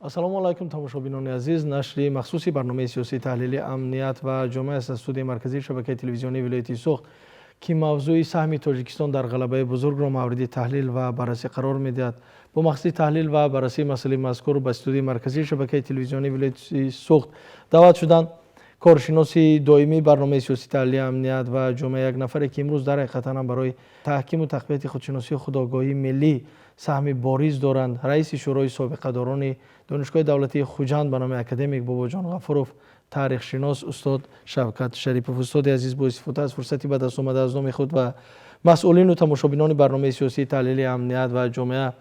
ассалому алайкум тамошобинони азиз. Нашри махсуси барномаи сиёсии таҳлили амният ва ҷомеа аст аз студияи марказии шабакаи телевизионии вилояти Суғд ки мавзӯи саҳми Тоҷикистон дар ғалабаи бузургро мавриди таҳлил ва баррасӣ қарор медиҳад. бо мақсади таҳлил ва баррасии масъалаи мазкур ба студияи марказии шабакаи телевизионии вилояти Суғд даъват шуданд коршиноси доимии барномаи сиёсии таҳлили амният ва ҷомеа як нафаре ки имрӯз дар ҳақиқатан барои таҳкиму тақвияти худшиносии худогоҳии миллӣ саҳми бориз доранд. раиси шӯрои собиқадорони донишгоҳи давлатии Хуҷанд ба номи академик Бобоҷон Ғафуров, таърихшинос устод Шавкат Шарипов. устоди азиз бо истифода аз фурсати ба даст омада аз номи худ ва масъулину тамошобинони барномаи сиёсии таҳлили амният ва ҷомеа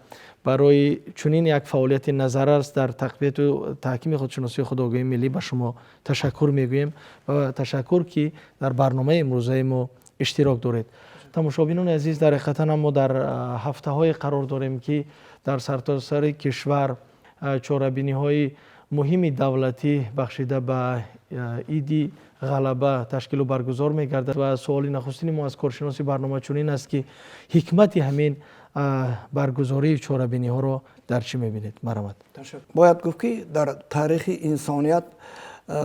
барои чунин як фаъолияти назаррас дар тақвияту таҳкими худшиносии худогоҳии миллӣ ба шумо ташаккур мегӯем ва ташаккур ки дар барномаи имрӯзаи мо иштирок доред. тамошобинони азиз, дар ҳақиқатан мо дар ҳафтаҳое қарор дорем ки дар сартосари кишвар чорабиниҳои муҳими давлатӣ бахшида ба иди ғалаба ташкилу баргузор мегардад ва суоли нахустини мо аз коршиноси барнома чунин аст ки ҳикмати ҳамин баргузории чорабиниҳоро дар чӣ мебинед? Марҳамат. бояд гуфт ки дар таърихи инсоният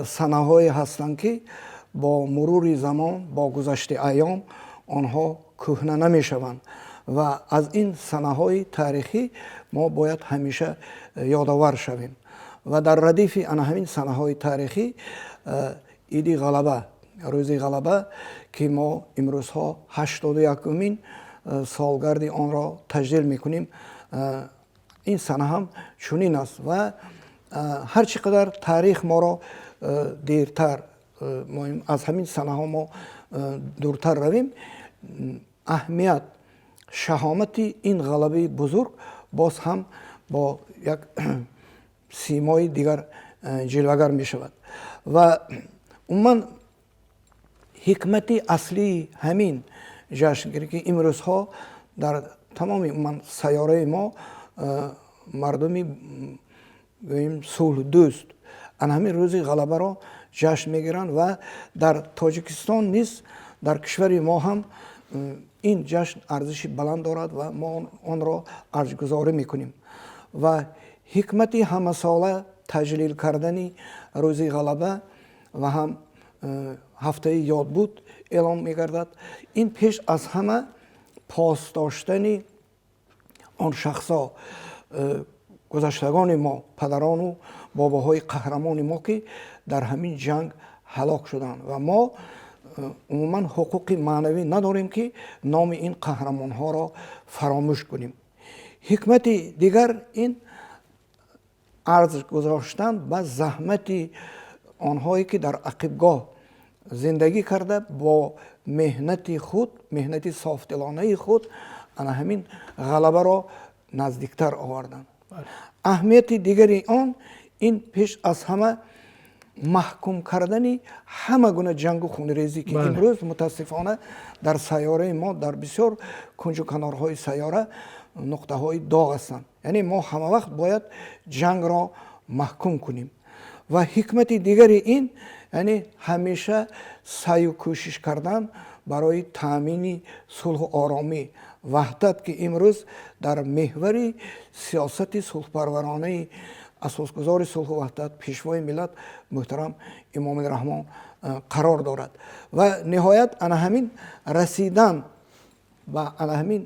санаҳое ҳастанд ки бо мурури замон бо гузашти айём онҳо кӯҳна намешаванд ва аз ин санаҳои таърихӣ мо бояд ҳамеша ёдовар шавем. ва дар радифи ана ҳамин санаҳои таърихӣ иди ғалаба, рӯзи ғалаба ки мо имрӯзҳо 81-умин солгарди онро таҷлил мекунем, ин сана ҳам чунин аст ва ҳар чӣ қадар таърих моро дертар аз ҳамин санаҳо мо дуртар равем, аҳамият шаҳомати ин ғалабаи бузург боз ҳам бо як симои дигар ҷилвагар мешавад. ва умуман ҳикмати аслии ҳамин ҷашнгирӣ ки имрӯзҳо дар тамоми умуман сайёраи мо мардуми гӯем сулҳдӯст ана ҳамин рӯзи ғалабаро ҷашн мегиранд ва дар Тоҷикистон низ дар кишвари мо ҳам ин ҷашн арзиши баланд дорад ва мо онро арзгузорӣ мекунем. ва ҳикмати ҳамасола таҷлил кардани рӯзи ғалаба ва ҳам ҳафтаи ёдбуд эълон мегардад. ин пеш аз ҳама посдоштани он шахсҳо гузаштагони мо, падарону бобоҳои қаҳрамони мо ки дар ҳамин ҷанг ҳалок шуданд ва мо умуман ҳуқуқи маънавӣ надорем ки номи ин қаҳрамонҳоро фаромӯш кунем. ҳикмати дигар ин арз гузоштан ба заҳмати онҳое ки дар ақибгоҳ зиндагӣ карда бо меҳнати худ, меҳнати софдилонаи худ ана ҳамин ғалабаро наздиктар оварданд. аҳамияти дигари он ин пеш аз ҳама маҳкум кардани ҳама гуна ҷангу хунрезӣ ки имрӯз мутаассифона дар сайёраи мо дар бисёр кунҷу канорҳои сайёра нуқтаҳои доғ ҳастанд. яъне мо ҳама вақт бояд ҷангро маҳкум кунем. ва ҳикмати дигари ин яъне ҳамеша саъю кӯшиш кардан барои таъмини сулҳу оромӣ, ваҳдат ки имрӯз дар меҳвари сиёсати сулҳпарваронаи асосгузори сулҳу ваҳдат пешвои миллат муҳтарам имоми раҳмон қарор дорад. ва ниҳоят ана ҳамин расидан ба ана ҳамин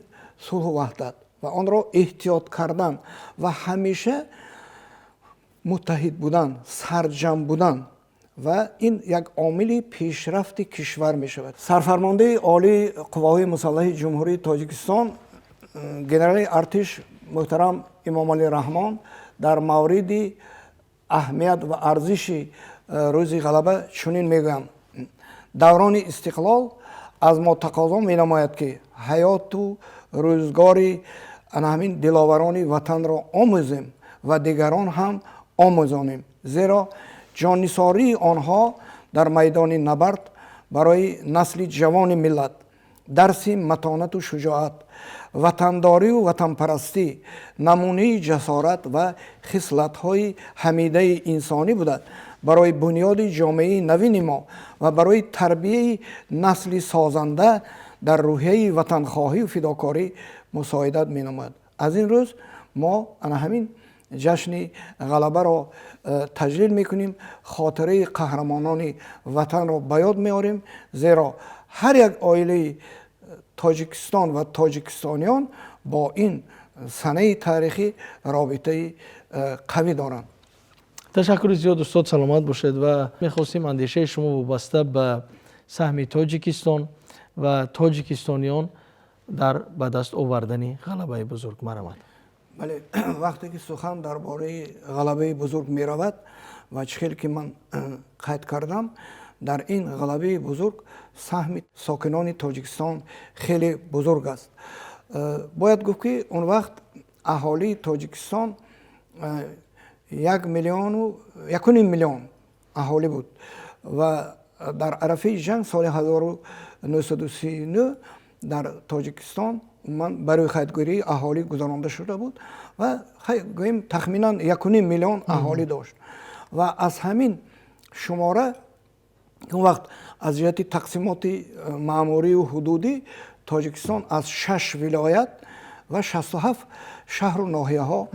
сулҳу ваҳдат ва онро эҳтиёт кардан ва ҳамеша муттаҳид будан, сарҷам будан ва ин як омили пешрафти кишвар мешавад. сарфармондаи олии қувваҳои мусаллаҳи ҷумҳурии Тоҷикистон генерали артиш муҳтарам Имомалӣ Раҳмон дар мавриди аҳамият ва арзиши рӯзи ғалаба чунин мегӯянд: даврони истиқлол аз мо тақозо менамояд ки ҳаёту рӯзгори ана ҳамин диловарони ватанро омӯзем ва дигарон ҳам омӯзонем, зеро ҷоннисории онҳо дар майдони набард барои насли ҷавони миллат дарси матонату шуҷоат, ватандорию ватанпарастӣ намунаи ҷасорат ва хислатҳои ҳамидаи инсонӣ буда барои бунёди ҷомеаи навини мо ва барои тарбияи насли созанда дар рӯҳияи ватанхоҳию фидокорӣ мусоидат менамояд. аз ин рӯз мо ана ҳамин جشن غلبه را تجلیل میکنیم، خاطره قهرمانان وطن را به یاد میاریم، زیرا هر یک عائله تاجیکستان و تاجیکستانیان با این سنه تاریخی رابطه قوی دارند. تشکر زیاد استاد، سلامت باشید و میخواستیم اندیشه شما وابسته به سهم تاجیکستان و تاجیکستانیان در به دست آوردن غلبه بزرگ مرامت. بله، وقتی که سخن درباره غلبه بزرگ می رود و چخیل که من قید کردم، در این غلبه بزرگ سهم ساکنان تاجیکستان خیلی بزرگ است. باید گفت که اون وقت اهالی تاجیکستان 1,500,000 اهالی بود و در عرفه جنگ سال 1939 در تاجیکستان من برای خیدگیری اهالی گذرانده شده بود و گوییم تخمینا 1,500,000 اهالی داشت و از همین شماره اون وقت از جهت تقسیمات معموری و حدودی تاجیکستان از 6 ولایت و 67 شهر و ناحیه ها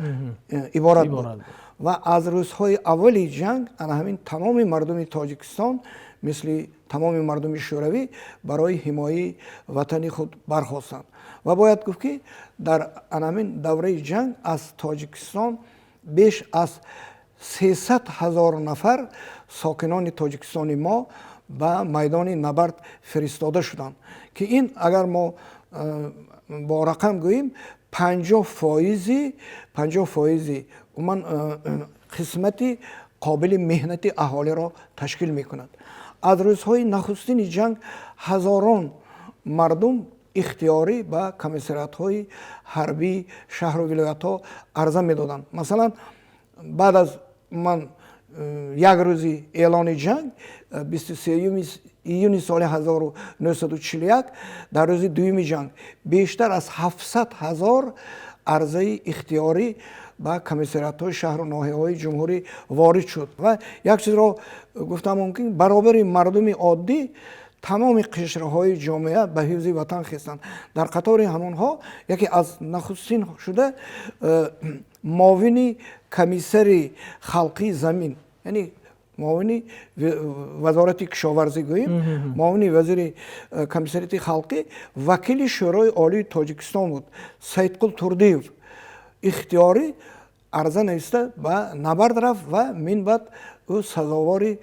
عبارت بود و از روزهای اولی جنگ همین تمام مردم تاجیکستان مثل تمام مردم شوروی برای حمایت وطن خود برخاستند و باید گفت که در همین دوره جنگ از تاجیکستان بیش از 300,000 نفر ساکنان تاجیکستان ما به میدان نبرد فرستاده شدند که این اگر ما با رقم گوییم 50% من قسمتی قابل مهنت اهالی را تشکیل می کند. از روزهای نخستین جنگ هزاران مردم اختیاری به کمیسریات های حربی شهر و ولایت ها عرضه می دادند. مثلا بعد از من یک روزی اعلان جنگ 23 ایون سال 1941 در روز دوم جنگ بیشتر از 700,000 عرضه اختیاری به کمیسریات های شهر و ناحیه های جمهوری وارد شد و یک چیز را گفتم ممکن برابر مردم عادی تمام قشرهای جامعه به حفظ وطن خستند. در قطار همونها یکی از نخستین شده معاون کمیسر خلقی زمین، یعنی معاون وزارت کشاورزی گوییم، معاون وزیر کمیسریت خلقی وکیل شورای عالی تاجیکستان بود، سیدقل توردیев اختیاری عرضه نیسته به نبرد رفت و من بعد او سزاوار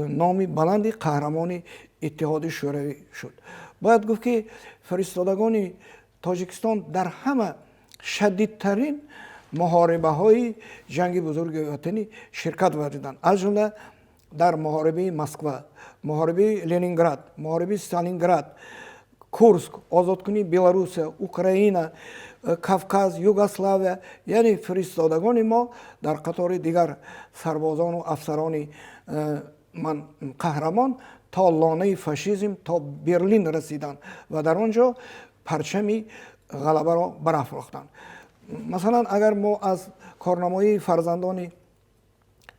نام بلند قهرمان اتحاد شوروی شد. باید گفت که فرستادگان تاجیکستان در همه شدیدترین محاربه های جنگ بزرگ وطنی شرکت ورزیدند، از جمله در محاربه مسکو، محاربه لنینگراد، محاربه استالینگراد، کورسک، آزادکنی بلاروس، اوکراین، کافکاز، یوگسلاویا، یعنی فرستادگان ما در قطار دیگر سربازان و افسران من قهرمان تا لانه فاشیسم تا برلین رسیدند و در آنجا پرچم غلبه را برافروختند. مثلا اگر ما از کارنامه فرزندان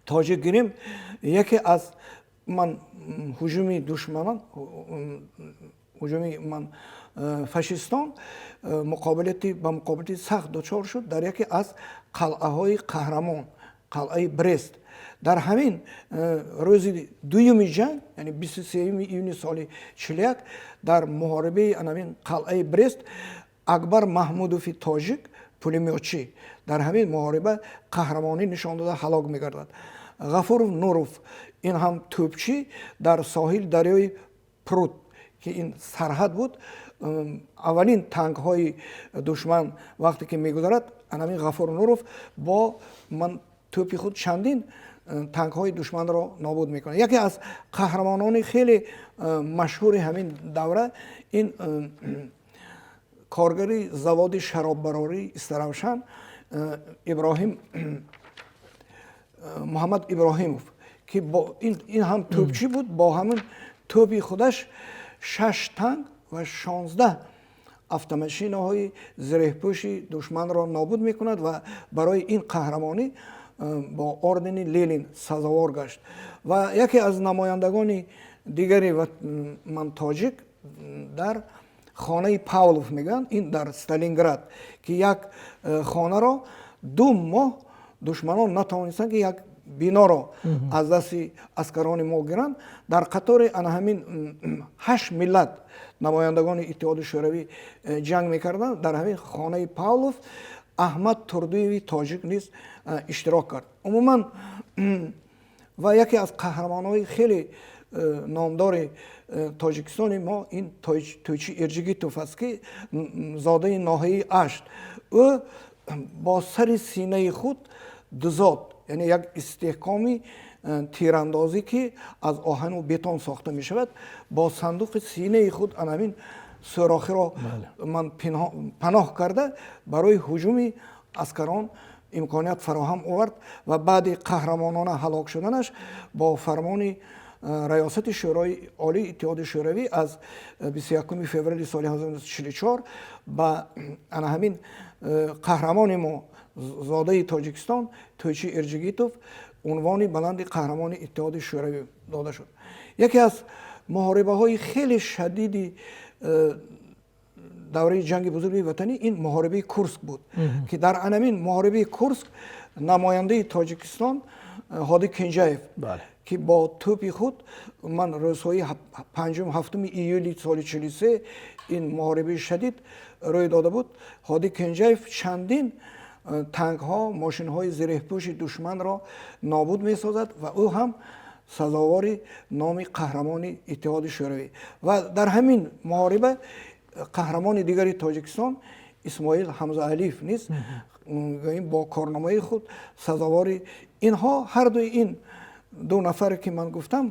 تاجیک گیریم، یکی از من هجوم دشمنان، هجوم من فاشیستان با مقابلت سخت دچار شد در یکی از قلعه های قهرمان، قلعه برست. در همین روز دوم جنگ یعنی 23 ایون سال 41 در محاربه همین قلعه برست اکبر محمودوف تاجیک پولمیوتچی در همین محاربه قهرمانی نشان داده هلاک می‌گردد. غفور نوروف این هم توپچی در ساحل دریای پروت که این سرحد بود، اولین تانک های دشمن وقتی که میگذرد همین غفور نوروف با من توپی خود چندین تانک های دشمن را نابود میکنه. یکی از قهرمانان خیلی مشهور همین دوره این کارگری زواد شراببراری استراوشن ابراهیم محمد ابراهیموف که با این هم توپچی بود، با همین توپی خودش 6 تانک و 16 автомашина های زره‌پوشی دشمن را نابود میکند و برای این قهرمانی با اردن لنین سزاوار گشت. و یکی از نمایندگان دیگری و من تاجیک در خانه پاولوف میگن، این در استالینگراد که یک خانه را 2 ماه душманон натавонистанд ки як биноро аз дасти аскарони мо гиранд. дар қатори ана ҳамин 8 миллат намояндагони иттиҳоди шӯравӣ ҷанг мекарданд. дар ҳамин хонаи Павлов аҳмад Турдиеви тоҷик низ иштирок кард. умуман ва яке аз қаҳрамонҳои хеле номдори тоҷикистони мо ин Тӯйчи Ирҷигитов аст ки зодаи ноҳияи Ашт. ӯ бо сари синаи худ дузод, яъне як истеҳкоми тирандозӣ ки аз оҳану бетон сохта мешавад, бо сандуқи синаи худ анамин сурохиро ман паноҳ карда барои ҳуҷуми аскарон имконият фароҳам овард ва баъди қаҳрамонона ҳалок шуданаш бо фармони раёсати шӯрои олии иттиҳоди шӯравӣ аз 21 феврали соли 1944 ба ана ҳамин қаҳрамони мо зодаи Тоҷикистон Тӯйчи Ирҷигитов унвони баланди қаҳрамони иттиҳоди шӯравӣ дода шуд. яке аз муҳорибаҳои хеле шадиди давраи ҷанги бузурги ватанӣ ин муҳорибаи Курск буд ки дар анамин муҳорибаи Курск намояндаи Тоҷикистон Ҳоди Кенҷаев ки бо тӯпи худ ман рӯзҳои 5-7 июли соли 43 ин муҳорибаи шадид рӯй дода буд. Ҳоди Кенҷаев чандин танкҳо, мошинҳои зиреҳпӯши душманро нобуд месозад ва ӯ ҳам сазовори номи қаҳрамони иттиҳоди шӯравӣ. ва дар ҳамин муҳориба қаҳрамони дигари Тоҷикистон Исмоил Ҳамзаалиев низ бо корномаи худ сазовори инҳо ҳардуи ин ду нафаре ки ман гуфтам,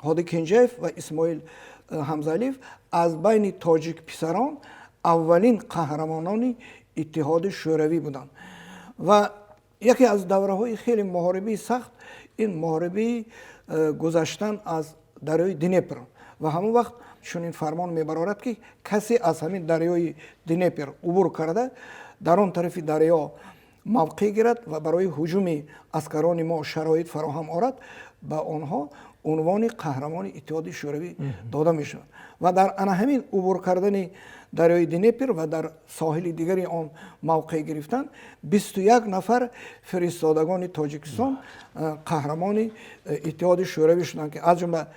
Ҳоди Кенҷаев ва Исмоил Ҳамзаалиев аз байни тоҷик писарон аввалин қаҳрамонони иттиҳоди шӯравӣ буданд. ва яке аз давраҳои хеле муҳорибаи сахт ин муҳорибаи гузаштан аз дарёи Днепр ва ҳамон вақт чунин фармон мебарорад ки касе аз ҳамин дарёи Днепр убур карда дар он тарафи дарё мавқеъ гирад ва барои ҳуҷуми аскарони мо шароит фароҳам орад, ба онҳо унвони қаҳрамони иттиҳоди шӯравӣ дода мешавад. ва дар ана ҳамин убур кардани дарёи Днепр ва дар соҳили дигари он мавқеъ гирифтан 21 нафар фиристодагони Тоҷикистон қаҳрамони иттиҳоди шӯравӣ шуданд ки аз ҷумла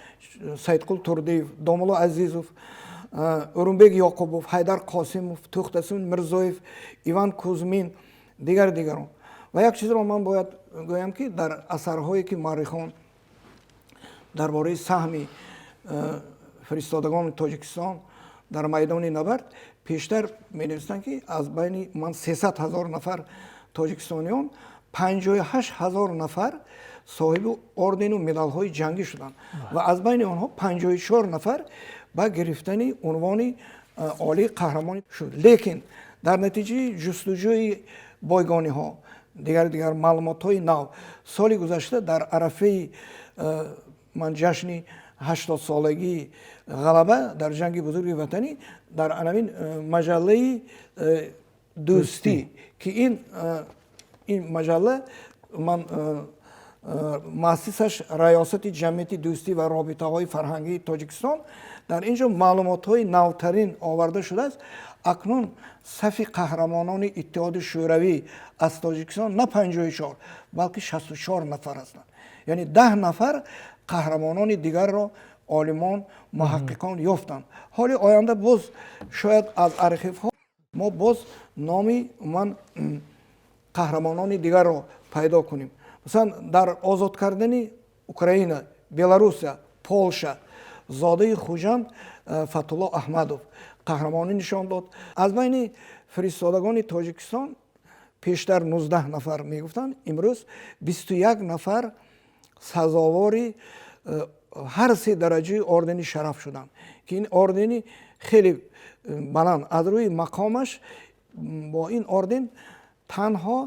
Саидқул Турдиев, Домулло Азизов, Урумбек Ёқубов, Ҳайдар Қосимов, Тухтасин Мирзоев, Иван Кузмин, дигарон. ва як чизро ман бояд гӯям ки дар асарҳое ки муаррихон дарбораи саҳми фиристодагони Тоҷикистон дар майдони набард пештар менавистанд ки аз байни ман 300 000 нафар тоҷикистониён 58 000 нафар соҳиби ордену медалҳои ҷангӣ шуданд ва аз байни онҳо 54 нафар ба гирифтани унвони олии қаҳрамонӣ шуд. лекин дар натиҷаи ҷустуҷӯи бойгониҳо дигар маълумотҳои нав соли гузашта дар арафаи ман ҷашни 80-солагии ғалаба дар ҷанги бузурги ватанӣ дар анамин маҷаллаи дӯстӣ ки ин маҷалла ман муассисаш раёсати ҷамъияти дӯстӣ ва робитаҳои фарҳангии Тоҷикистон, дар ин ҷо маълумотҳои навтарин оварда шудааст. акнун сафи қаҳрамонони иттиҳоди шӯравӣ аз Тоҷикистон на 54 балки 64 нафар ҳастанд. яъне 10 нафар қаҳрамонони дигарро олимон муҳаққиқон ёфтанд. ҳоли оянда боз шояд аз архивҳо мо боз номи ман қаҳрамонони дигарро пайдо кунем. масалан дар озод кардани Украина, Беларусия, Полша зодаи Хуҷанд Фатулло Аҳмадов қаҳрамонӣ нишон дод. аз байни фиристодагони Тоҷикистон пештар 19 нафар мегуфтанд, имрӯз 21 нафар сазовори ҳар се дараҷаи ордени шараф шуданд ки ин ордени хеле баланд. аз рӯи мақомаш бо ин орден танҳо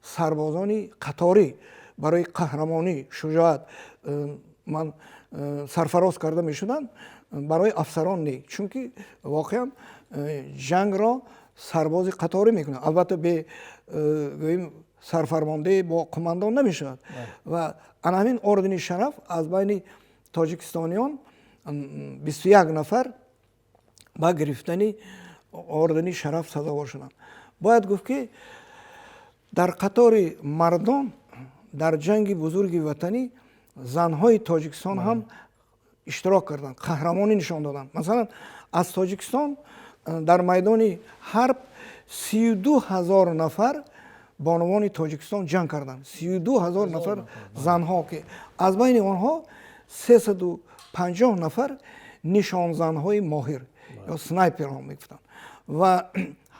сарбозони қаторӣ барои қаҳрамонӣ, шуҷоат ман сарфароз карда мешуданд, барои афсарон не, чунки воқеан ҷангро сарбози қаторӣ мекунад. албатта бе гӯем сарфармондаи бо қумандон намешавад. ва ана ҳамин ордени шараф аз байни тоҷикистониён 21 нафар ба гирифтани ордени шараф сазовор шуданд. бояд гуфт ки дар қатори мардон дар ҷанги бузурги ватанӣ занҳои тоҷикистон ҳам иштирок карданд, қаҳрамонӣ нишон доданд. Масалан, аз Тоҷикистон дар майдони ҳарб 32 000 нафар бонувони Тоҷикистон ҷанг карданд. 32 000 нафар занҳо, ки аз байни онҳо 350 нафар нишонзанҳои моҳир ё снайперҳо мегуфтанд ва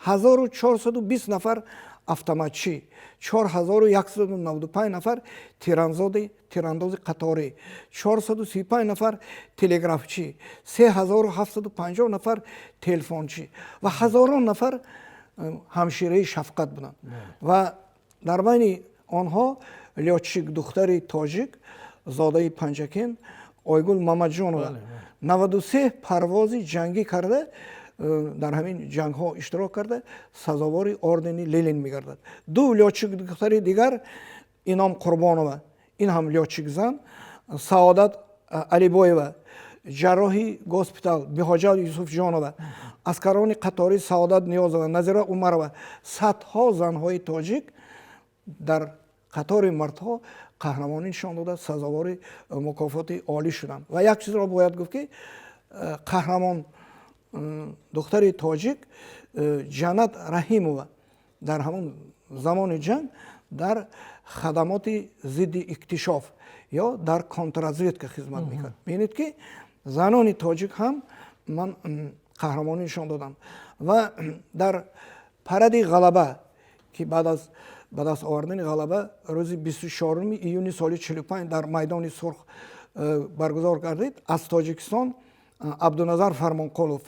1420 нафар автоматчӣ, 4195 нафар тирандози қаторӣ, 435 нафар телеграфчӣ, 3750 нафар телефончӣ ва ҳазорон нафар ҳамшираи шафқат буданд. Ва дар байни онҳо лётчик духтари тоҷик зодаи Панҷакин Ойгул Мамаҷонова 93 парвози ҷангӣ карда дар ҳамин ҷангҳо иштирок карда сазовори ордени Ленин мегардад. Ду лётчик духтари дигар Ином Қурбонова, ин ҳам лётчик зан, Саодат Алибоева, ҷарроҳи госпитал Биҳоҷат Юсуфҷонова, аскарони қатори Саодат Ниёзова, Назира Умарова, садҳо занҳои тоҷик дар қатори мардҳо қаҳрамонӣ нишон дода сазовори мукофоти олӣ шуданд. Ва як чизро бояд гуфт, ки қаҳрамон духтари тоҷик Ҷанат Раҳимова дар ҳамон замони ҷанг дар хадамоти зидди иктишоф ё дар контрразведка хизмат мекард. бинед, ки занони тоҷик ҳам ман қаҳрамонӣ нишон додам. Ва дар паради ғалаба, ки баъд аз ба даст овардани ғалаба рӯзи 24 июни соли 45 дар майдони Сурх баргузор гардид, аз Тоҷикистон Абдуназар Фармонқулов,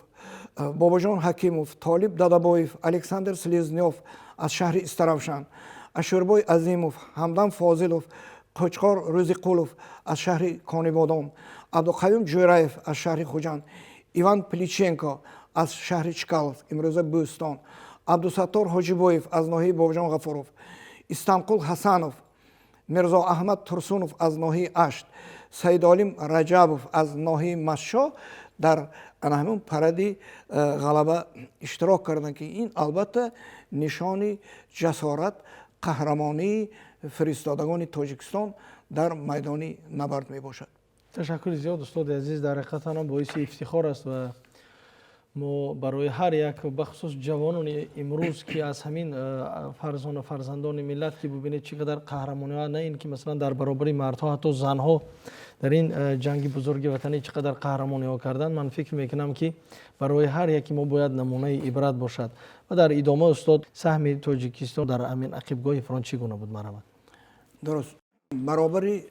Бобоҷон Ҳакимов, Толиб Дадабоев, Александр Селезнёв аз шаҳри Истаравшан, Ашурбой Азимов, Ҳамдан Фозилов, Қучқор Рӯзиқулов аз шаҳри Конибодон, Абдуқавим Ҷӯраев аз шаҳри Хуҷанд, Иван Пличенко аз шаҳри Чкалов, имрӯза Бӯстон, Абдусаттор Ҳоҷибоев аз ноҳияи Бобоҷон Ғафуров, Истанқул Ҳасанов, Мирзо Аҳмад Турсунов аз ноҳияи Ашт, Саидолим Раҷабов аз ноҳияи Масшо дар ҳамон паради ғалаба иштирок карданд, ки ин албатта нишони ҷасорат, қаҳрамонии фиристодагони Тоҷикистон дар майдони набард мебошад. ташаккури зиёд устоди азиз, дар ҳақиқатан боиси ифтихор аст ва мо барои ҳар як бахусус ҷавонони имрӯз, ки аз ҳамин фарзандони миллат, ки бубинед чӣ қадар қаҳрамониҳо, на ин ки масалан дар баробари мардҳо, ҳатто занҳо дар ин ҷанги бузурги ватанӣ чӣ қадар қаҳрамониҳо карданд, ман фикр мекунам, ки барои ҳар яки мо бояд намунаи ибрат бошад. ва дар идома устод, саҳми Тоҷикистон дар ҳамин ақибгоҳи фронт чӣ гуна буд? Марамад. Дуруст. Баробари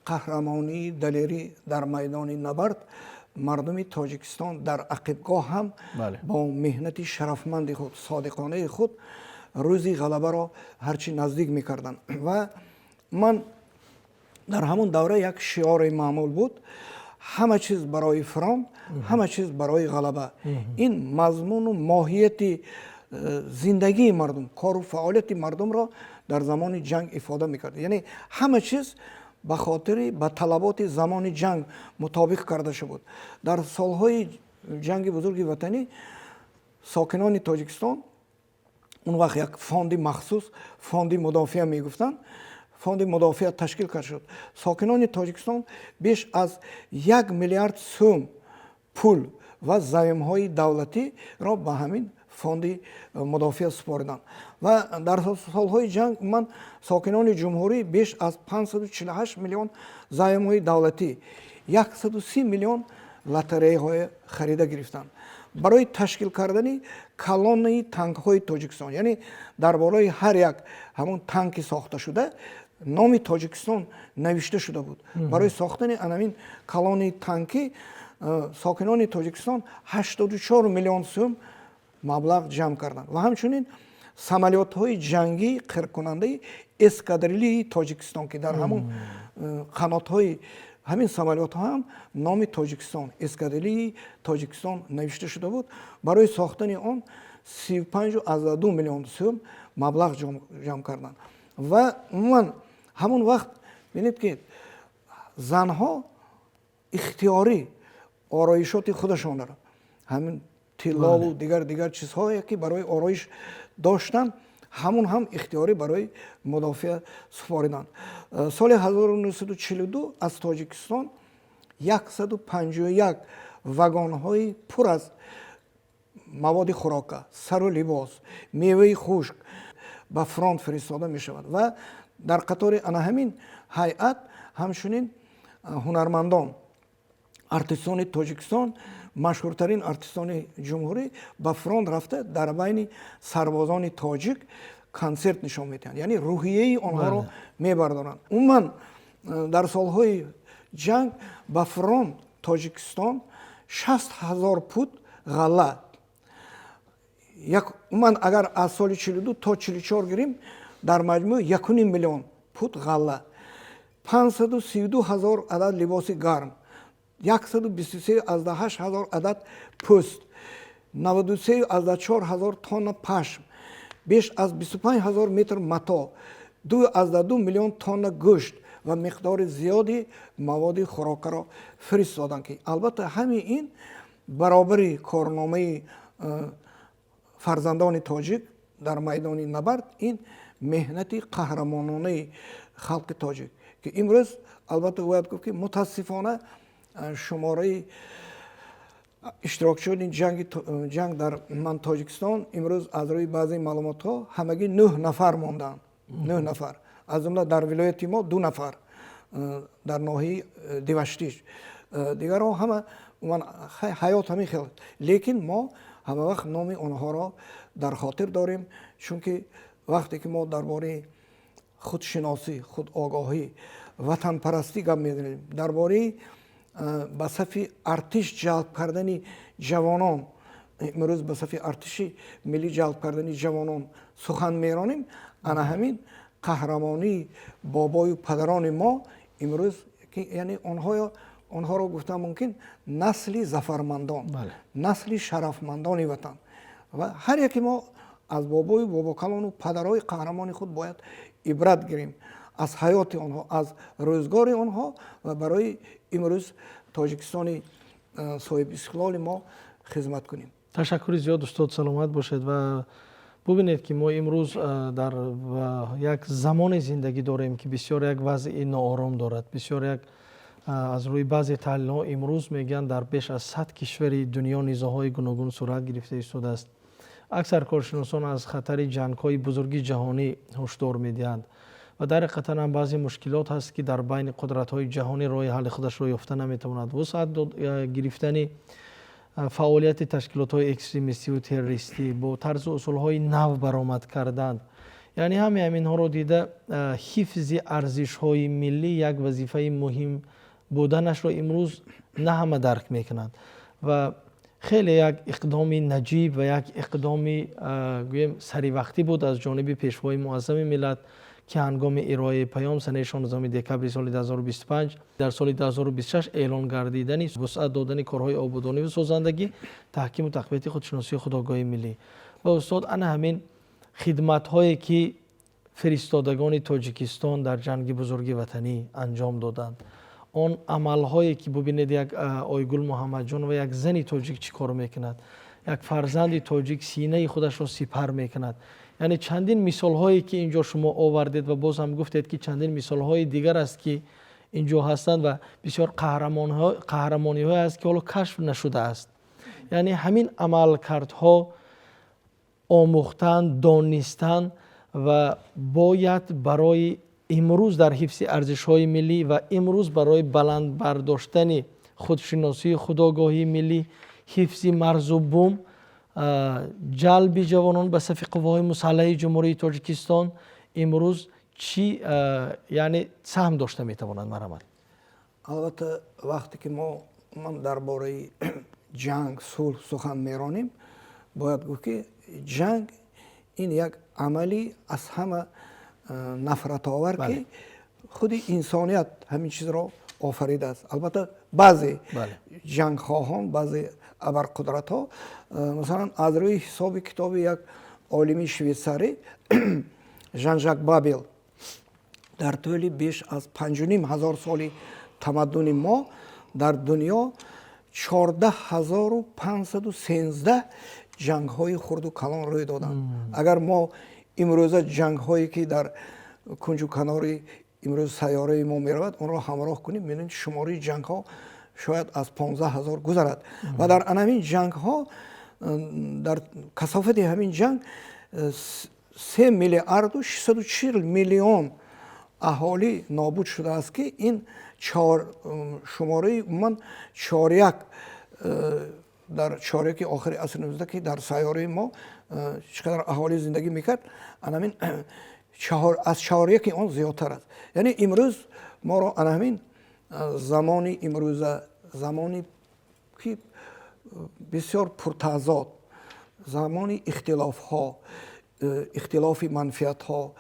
қаҳрамонии далерӣ дар майдони набард мардуми Тоҷикистон дар ақибгоҳ ҳам бо меҳнати шарафманди худ, содиқонаи худ рӯзи ғалабаро ҳарчи наздик мекарданд. Ва ман дар ҳамон давра як шиёре маъмул буд: ҳама чиз барои фронт, ҳама чиз барои ғалаба. ин мазмуну моҳияти зиндагии мардум, кору фаъолияти мардумро дар замони ҷанг ифода мекард. Яъне ҳама чиз ба хотири ба талаботи замони ҷанг мутобиқ карда шуда буд. Дар солҳои ҷанги бузурги ватанӣ сокинони Тоҷикистон он вақт як фонди махсус, фонди мудофиа мегуфтанд, фонди мудофиа ташкил карда шуд. Сокинони Тоҷикистон беш аз 1 миллиард сум пул ва заимҳои давлатиро ба ҳамин фонди мудофиа супориданд. Ва дар солҳои ҷанг ман сокинони ҷумҳурӣ беш аз 548 миллион заимҳои давлатӣ, 130 миллион лотареяҳое харида гирифтанд. барои ташкил кардани калонаи танкҳои Тоҷикистон, яъне дар болои ҳар як ҳамон танки сохташуда номи Тоҷикистон навишта шуда буд. барои сохтани анамин калонаи танкӣ сокинони Тоҷикистон 84 миллион сум маблағ ҷамъ карданд. ва ҳамчунин самолётҳои ҷангии қиркунандаи эскадрилии Тоҷикистон, ки дар ҳамон қанотҳои ҳамин самолётҳо ҳам номи Тоҷикистон, эскадрилии Тоҷикистон навишта шуда буд. барои сохтани он 35.2 миллион сум маблағ ҷамъ карданд. ва умуман ҳамон вақт бинед, ки занҳо ихтиёрӣ ороишоти худашонро, ҳамин тиллову дигар чизҳое, ки барои ороиш доштанд, ҳамун ҳам ихтиёрӣ барои мудофиа супориданд. соли 1942 аз тоҷикистон 151 вагонҳои пур аз маводи хӯрока, сару либос, меваи хушк ба фронт фиристода мешавад ва дар қатори ана ҳамин ҳайат ҳамчунин ҳунармандон, артистони Тоҷикистон, машҳуртарин артистони ҷумҳурӣ ба фронт рафта дар байни сарбозони тоҷик консерт нишон медиҳанд, яъне рӯҳияи онҳоро мебардоранд. умуман дар солҳои ҷанг ба фронт Тоҷикистон 60,000 пут ғалла, умуман агар аз соли 42 то 44 гирем дар маҷмӯъ 1,5 миллион пут ғалла, 532,000 адад либоси гарм, 123,8 адад пӯст, 93,4 тонна пашм, беш аз 25,000 метр мато, 2,2 миллион тонна гӯшт ва миқдори зиёди маводи хӯрокаро фиристоданд ки албатта ҳамин ин баробари корномаи фарзандони тоҷик дар майдони набард ин меҳнати қаҳрамононаи халқи тоҷик ки имрӯз албатта бояд гуфт ки мутаассифона шумораи иштирокчиёни ҷанг дар ман Тоҷикистон имрӯз аз рӯи баъзе маълумотҳо ҳамагӣ 9 нафар монданд. 9 нафар, аз ҷумла дар вилояти мо 2 нафар дар ноҳияи Диваштиш, дигарҳо ҳама ҳаёт ҳамин хел, лекин мо ҳама вақт номи онҳоро дар хотир дорем, чунки вақте ки мо дар бораи худшиносӣ, худогоҳӣ, ватанпарастӣ гап мезанем, дар бораи ба сафи артиш ҷалб кардани ҷавонон, имрӯз ба сафи артиши миллӣ ҷалб кардани ҷавонон сухан меронем, ана ҳамин қаҳрамонии бобою падарони мо имрӯз яъне онҳоро гуфтан мумкин насли зафармандон, насли шарафмандони ватан ва ҳар яке мо аз бобою бобокалону падарои қаҳрамони худ бояд ибрат гирем аз ҳаёти онҳо, аз рӯзгори онҳо ва барои имрӯз Тоҷикистони соҳибистиқлоли мо хизмат кунем. ташаккури зиёд устод, саломат бошед. ва бубинед ки мо имрӯз дар як замоне зиндагӣ дорем ки бисёр як вазъи ноором дорад. Бисёр як аз рӯи баъзе таҳлилҳо имрӯз мегӯянд дар беш аз 100 кишвари дунё низоъҳои гуногун сурат гирифта истодааст. аксар коршиносон аз хатари ҷангҳои бузурги ҷаҳонӣ ҳушдор медиҳанд ва дар ҳақиқатан ҳам баъзе мушкилот ҳаст ки дар байни қудратҳои ҷаҳонӣ роҳи ҳалли худашро ёфта наметавонад. вусъат гирифтани фаъолияти ташкилотҳои экстремистиву террористӣ бо тарзу усулҳои нав баромад кардан, яъне ҳаме ҳаминҳоро дида ҳифзи арзишҳои миллӣ як вазифаи муҳим буданашро имрӯз на ҳама дарк мекунанд ва хеле як иқдоми наҷиб ва як иқдоми гӯем саривақтӣ буд аз ҷониби пешвои муаззами миллат ки ҳангоми ироаи паём санаи 16 декабри соли 2025 дар соли 2026 эълон гардидани вусъат додани корҳои ободониву созандагӣ, таҳкиму тақвияти худшиносии худогоҳии миллӣ ва устод ана ҳамин хидматҳое ки фиристодагони Тоҷикистон дар ҷанги бузурги ватанӣ анҷом доданд, он амалҳое ки бубинед як Ойгул Муҳаммадҷонова як зани тоҷик чӣ кор мекунад, як фарзанди тоҷик синаи худашро сипар мекунад. яъне чандин мисолҳое ки инҷо шумо овардед ва боз ҳам гуфтед ки чандин мисолҳои дигар аст ки инҷо ҳастанд ва бисёр қаҳрамониҳое аст ки ҳоло кашф нашудааст. яъне ҳамин амалкардҳо омӯхтан, донистан ва бояд барои имрӯз дар ҳифзи арзишҳои миллӣ ва имрӯз барои баланд бардоштани худшиносии худогоҳии миллӣ, ҳифзи марзу бум, ҷалби ҷавонон ба сафи қувваҳои мусаллаҳи ҷумҳурии Тоҷикистон имрӯз чӣ яъне саҳм дошта метавонад? Марамад, албатта вақте ки мо дар бораи ҷанг, сулҳ сухан меронем, бояд гуфт ки ҷанг ин як амали аз ҳама нафратовар ки худи инсоният ҳамин чизро офаридааст. албатта баъзе ҷангхоҳон, баъзе абарқудратҳо масалан аз рӯи ҳисоби китоби як олими швейтсарӣ Жан-Жак Бабел дар тӯли беш аз 5500 соли тамаддуни мо дар дунё 14513 ҷангҳои хурду калон рӯй доданд. агар мо имрӯза ҷангҳое ки дар кунҷу канори имрӯз сайёраи мо меравад онро ҳамроҳ кунем, мебинед шумораи ҷангҳо шояд аз 15 000 гузарад ва дар анҳамин ҷангҳо дар касофати ҳамин ҷанг 3 миллиарду 640 миллион аҳолӣ нобуд шудааст ки ин шумораи умуман чоряк дар чоряки охири асри 19 ки дар сайёраи мо чӣ қадар аҳолӣ зиндагӣ мекард, анҳамин аз чоряки он зиёдтар аст. Яъне имрӯз моро анҳамин замони имрӯза, замони ки бисёр пуртазод, замони ихтилофҳо, ихтилофи манфиатҳо,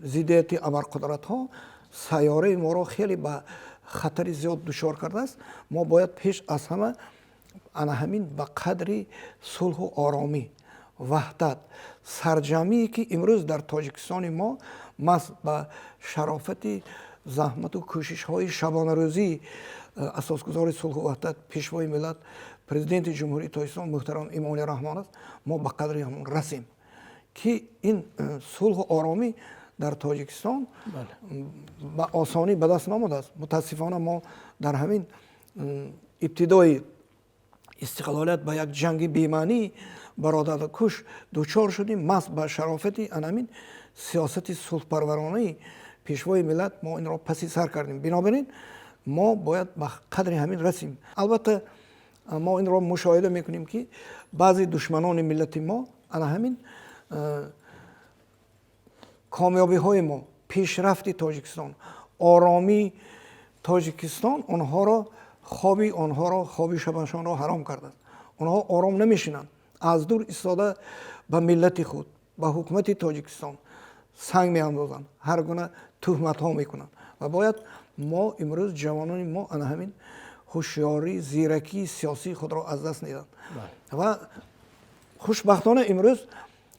зиддияти абарқудратҳо сайёраи моро хеле ба хатари зиёд дучор кардааст. Мо бояд пеш аз ҳама анҳамин ба қадри сулҳу оромӣ, ваҳдат, сарҷамие ки имрӯз дар тоҷикистони мо маҳз ба шарофати заҳмату кӯшишҳои шабонарӯзии асосгузори сулҳу ваҳдат, пешвои миллат, президенти ҷумҳурии Тоҷикистон муҳтарам Эмомалӣ Раҳмон аст, мо ба қадри ҳамон расем ки ин сулҳу оромӣ дар Тоҷикистон ба осонӣ ба даст намудааст. Мутаассифона мо дар ҳамин ибтидои истиқлолият ба як ҷанги бемаънии бародаркуш дучор шудем. Маҳз ба шарофати анҳамин сиёсати сулҳпарваронаи пешвои миллат мо инро паси сар кардем. Бинобар ин мо бояд ба қадри ҳамин расем. Албатта мо инро мушоҳида мекунем ки баъзе душманони миллати мо анҳамин комёбиҳои мо, пешрафти Тоҷикистон, оромии Тоҷикистон хоби шабашонро ҳаром кардааст. Онҳо ором намешинанд, аз дур истода ба миллати худ, ба ҳукумати Тоҷикистон санг меандозанд, ҳар гуна тӯҳматҳо мекунанд. Ва бояд мо имрӯз ҷавонони мо анҳамин ҳушёрӣ, зиракии сиёсии худро аз даст медиҳанд. Ва хушбахтона имрӯз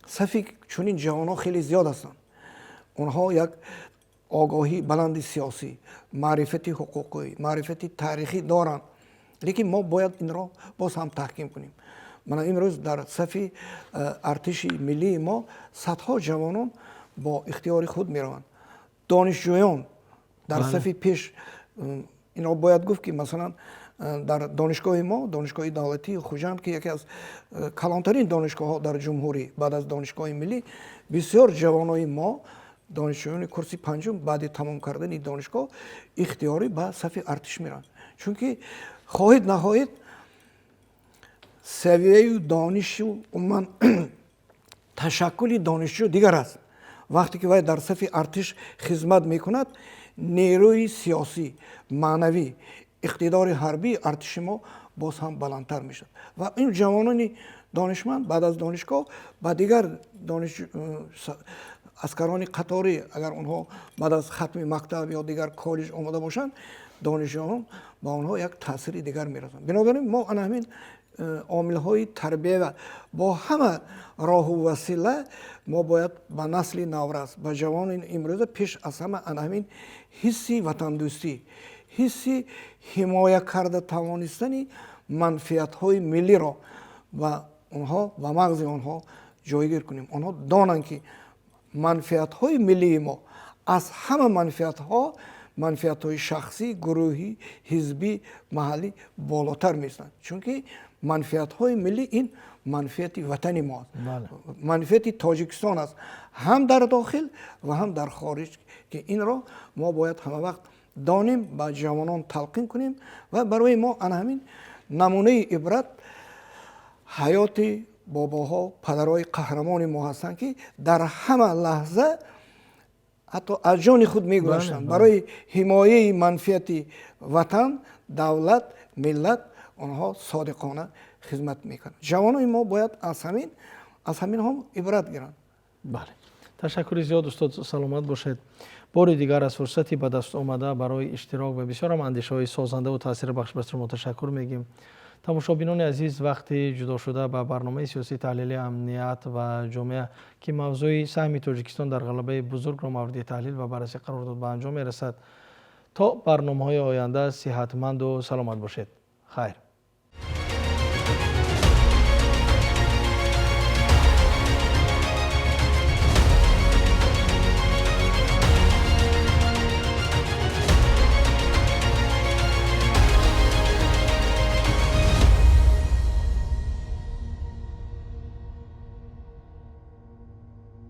сафи чунин ҷавонҳо хеле зиёд ҳастанд. онҳо як огоҳии баланди сиёсӣ, маърифати ҳуқуқӣ, маърифати таърихӣ доранд, лекин мо бояд инро боз ҳам таҳким кунем. мана имрӯз дар сафи артиши миллии мо садҳо ҷавонон бо ихтиёри худ мераванд. донишҷӯён дар сафи пеш, инро бояд гуфт ки масалан дар донишгоҳи мо, донишгоҳи давлатии Хуҷанд ки яке аз калонтарин донишгоҳҳо дар ҷумҳурӣ баъд аз донишгоҳи миллӣ, бисёр ҷавонои мо донишҷӯёни курси панҷум баъди тамом кардани донишгоҳ ихтиёрӣ ба сафи артиш мераванд. Чунки хоҳед наҳоед савияи донишу умуман ташаккули донишҷӯ дигар аст. вақте ки вай дар сафи артиш хизмат мекунад, нерӯи сиёсӣ, маънавӣ, иқтидори ҳарбии артиши мо боз ҳам баландтар мешавад. ва ин ҷавонони донишманд баъд аз донишгоҳ ба дигар аскарони қаторӣ, агар онҳо баъд аз хатми мактаб ё дигар коллеҷ омода бошанд, донишҷӯён ба онҳо як таъсири дигар мерасанд. Бинобар ин мо анҳамин омилҳои тарбия бо ҳама роҳу васила мо бояд ба насли наврас, ба ҷавони имрӯза пеш аз ҳама анҳамин ҳисси ватандӯстӣ, ҳисси ҳимоя карда тавонистани манфиатҳои миллиро ба мағзи онҳо ҷойгир кунем. онҳо донанд ки манфиатҳои миллии мо аз ҳама манфиатҳои шахсӣ, гурӯҳӣ, ҳизбӣ, маҳаллӣ болотар меистанд. чунки манфиатҳои миллӣ ин манфиати ватани мо аст, манфиати Тоҷикистон аст, ҳам дар дохил ва ҳам дар хориҷ, ки инро мо бояд ҳамавақт донем, ба ҷавонон талқин кунем ва барои мо анҳамин намунаи ибрат ҳаёти бобоҳо, падарои қаҳрамони мо ҳастанд, ки дар ҳама лаҳза ҳатто аз ҷони худ мегузаштанд барои ҳимояи манфиати ватан, давлат, миллат. онҳо содиқона хизмат мекунанд. ҷавонони мо бояд аз ҳамин ҳом ибрат гиранд. бале, ташаккури зиёд устод, саломат бошед. бори дигар аз фурсати ба даст омада барои иштирок ва бисёрам андешаҳои созандаву таъсирбахш ба шумо ташаккур мегӯем. тамошобинони азиз, вақти ҷудо шуда ба барномаи сиёсии таҳлили амният ва ҷомеа ки мавзӯи саҳми Тоҷикистон дар ғалабаи бузургро мавриди таҳлил ва баррасӣ қарор дод ба анҷом мерасад. то барномаҳои оянда сиҳатманду саломат бошед. хайр.